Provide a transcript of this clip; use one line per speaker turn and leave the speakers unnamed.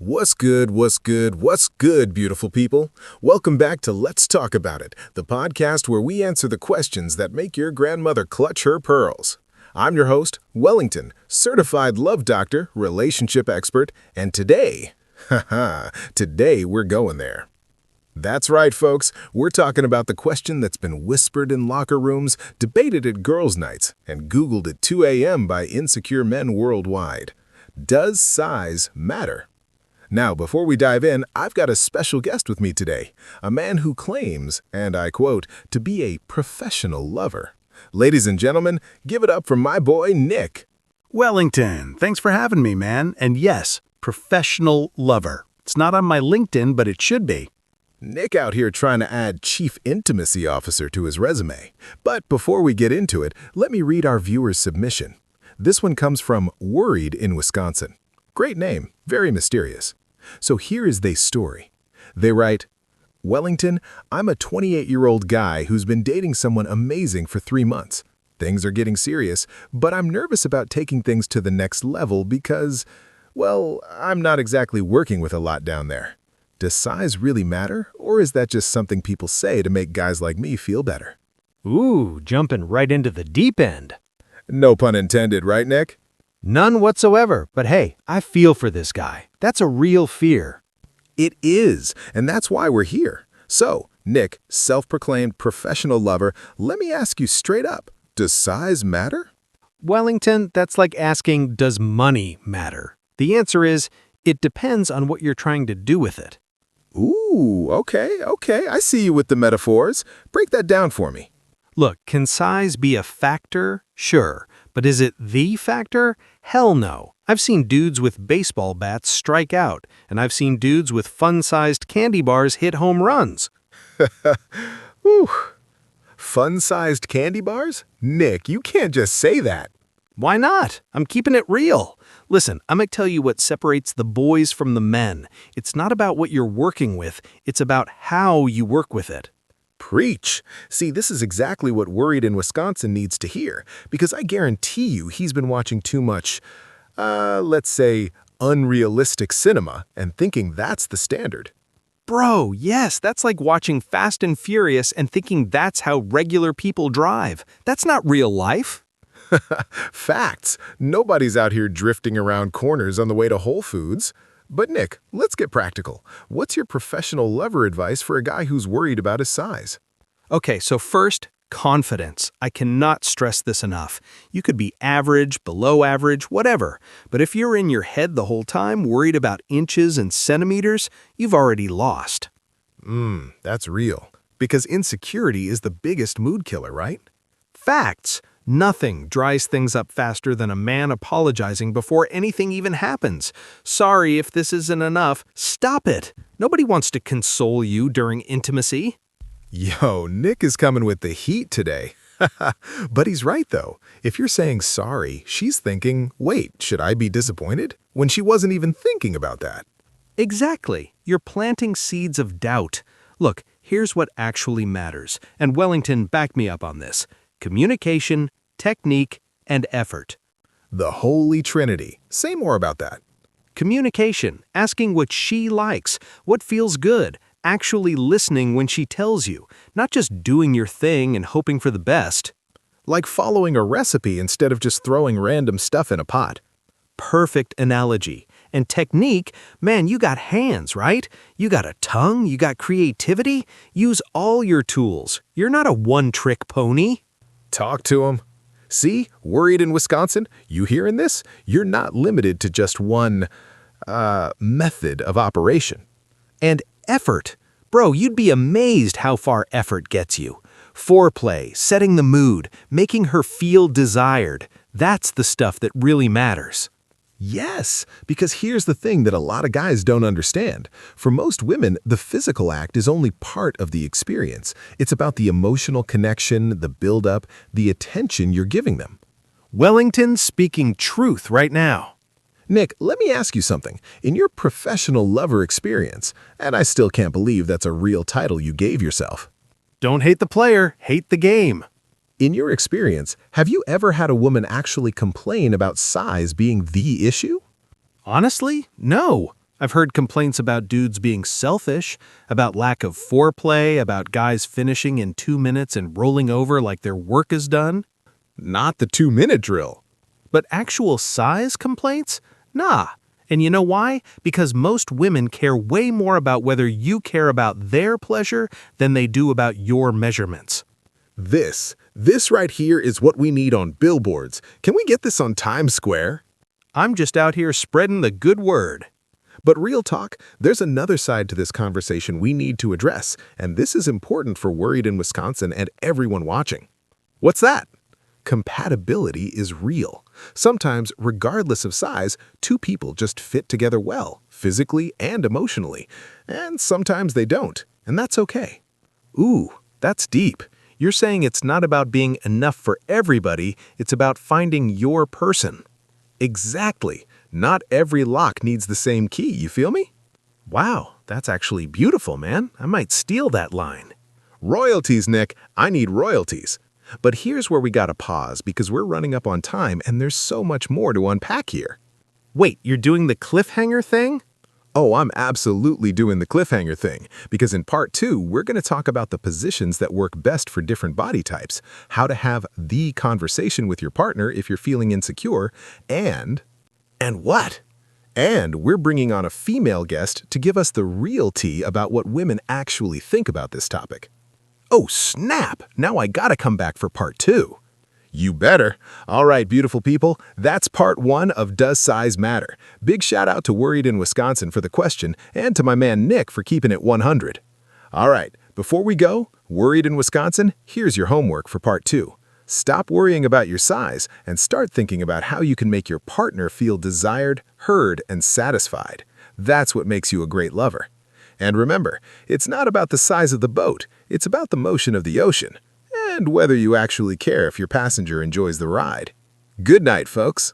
What's good, what's good, what's good, beautiful people? Welcome back to Let's Talk About It, the podcast where we answer the questions that make your grandmother clutch her pearls. I'm your host, Wellington, certified love doctor, relationship expert, and today we're going there. That's right, folks. We're talking about the question that's been whispered in locker rooms, debated at girls' nights, and Googled at 2 a.m. by insecure men worldwide. Does size matter? Now, before we dive in, I've got a special guest with me today, a man who claims, and I quote, to be a professional lover. Ladies and gentlemen, give it up for my boy, Nick.
Wellington, thanks for having me, man. And yes, professional lover. It's not on my LinkedIn, but it should be.
Nick out here trying to add Chief Intimacy Officer to his resume. But before we get into it, let me read our viewer's submission. This one comes from Worried in Wisconsin. Great name, very mysterious. So here is their story. They write, Wellington, I'm a 28-year-old guy who's been dating someone amazing for 3 months. Things are getting serious, but I'm nervous about taking things to the next level because, well, I'm not exactly working with a lot down there. Does size really matter, or is that just something people say to make guys like me feel better?
Ooh, jumping right into the deep end.
No pun intended, right, Nick?
None whatsoever, but hey, I feel for this guy. That's a real fear.
It is, and that's why we're here. So, Nick, self-proclaimed professional lover, let me ask you straight up, does size matter?
Wellington, that's like asking, does money matter? The answer is, it depends on what you're trying to do with it.
Ooh, okay, I see you with the metaphors. Break that down for me.
Look, can size be a factor? Sure. But is it the factor? Hell no. I've seen dudes with baseball bats strike out, and I've seen dudes with fun-sized candy bars hit home runs.
Whew. Fun-sized candy bars? Nick, you can't just say that.
Why not? I'm keeping it real. Listen, I'm going to tell you what separates the boys from the men. It's not about what you're working with. It's about how you work with it.
Preach. See, this is exactly what Worried in Wisconsin needs to hear, because I guarantee you he's been watching too much, let's say, unrealistic cinema and thinking that's the standard.
Bro, yes, that's like watching Fast and Furious and thinking that's how regular people drive. That's not real life.
Facts. Nobody's out here drifting around corners on the way to Whole Foods. But Nick, let's get practical. What's your professional lover advice for a guy who's worried about his size?
Okay, so first, confidence. I cannot stress this enough. You could be average, below average, whatever. But if you're in your head the whole time worried about inches and centimeters, you've already lost.
That's real. Because insecurity is the biggest mood killer, right?
Facts. Nothing dries things up faster than a man apologizing before anything even happens. Sorry if this isn't enough. Stop it. Nobody wants to console you during intimacy.
Yo, Nick is coming with the heat today. But he's right, though. If you're saying sorry, she's thinking, wait, should I be disappointed? When she wasn't even thinking about that.
Exactly. You're planting seeds of doubt. Look, here's what actually matters. And Wellington, back me up on this. Communication, technique, and effort.
The Holy Trinity. Say more about that.
Communication, asking what she likes, what feels good, actually listening when she tells you, not just doing your thing and hoping for the best.
Like following a recipe instead of just throwing random stuff in a pot.
Perfect analogy. And technique, man, you got hands, right? You got a tongue, you got creativity. Use all your tools. You're not a one-trick pony.
Talk to him. See, Worried in Wisconsin, you hearing this? You're not limited to just one, method of operation.
And effort. Bro, you'd be amazed how far effort gets you. Foreplay, setting the mood, making her feel desired. That's the stuff that really matters.
Yes, because here's the thing that a lot of guys don't understand. For most women, the physical act is only part of the experience. It's about the emotional connection, the build-up, the attention you're giving them.
Wellington speaking truth right now.
Nick, let me ask you something. In your professional lover experience, and I still can't believe that's a real title you gave yourself.
Don't hate the player, hate the game.
In your experience, have you ever had a woman actually complain about size being the issue?
Honestly, no. I've heard complaints about dudes being selfish, about lack of foreplay, about guys finishing in 2 minutes and rolling over like their work is done.
Not the 2-minute drill.
But actual size complaints? Nah. And you know why? Because most women care way more about whether you care about their pleasure than they do about your measurements.
This right here is what we need on billboards. Can we get this on Times Square?
I'm just out here spreading the good word.
But real talk, there's another side to this conversation we need to address, and this is important for Worried in Wisconsin and everyone watching. What's that? Compatibility is real. Sometimes, regardless of size, two people just fit together well, physically and emotionally. And sometimes they don't, and that's okay.
Ooh, that's deep. You're saying it's not about being enough for everybody, it's about finding your person.
Exactly. Not every lock needs the same key, you feel me?
Wow, that's actually beautiful, man. I might steal that line.
Royalties, Nick. I need royalties. But here's where we gotta pause because we're running up on time and there's so much more to unpack here.
Wait, you're doing the cliffhanger thing?
Oh, I'm absolutely doing the cliffhanger thing, because in part 2, we're going to talk about the positions that work best for different body types, how to have the conversation with your partner if you're feeling insecure, and what? And we're bringing on a female guest to give us the real tea about what women actually think about this topic. Oh, snap! Now I gotta come back for part 2. You better. All right, beautiful people, that's part 1 of Does Size Matter? Big shout out to Worried in Wisconsin for the question and to my man Nick for keeping it 100. All right, before we go, Worried in Wisconsin, here's your homework for part 2. Stop worrying about your size and start thinking about how you can make your partner feel desired, heard, and satisfied. That's what makes you a great lover. And remember, it's not about the size of the boat, it's about the motion of the ocean. And whether you actually care if your passenger enjoys the ride. Good night, folks.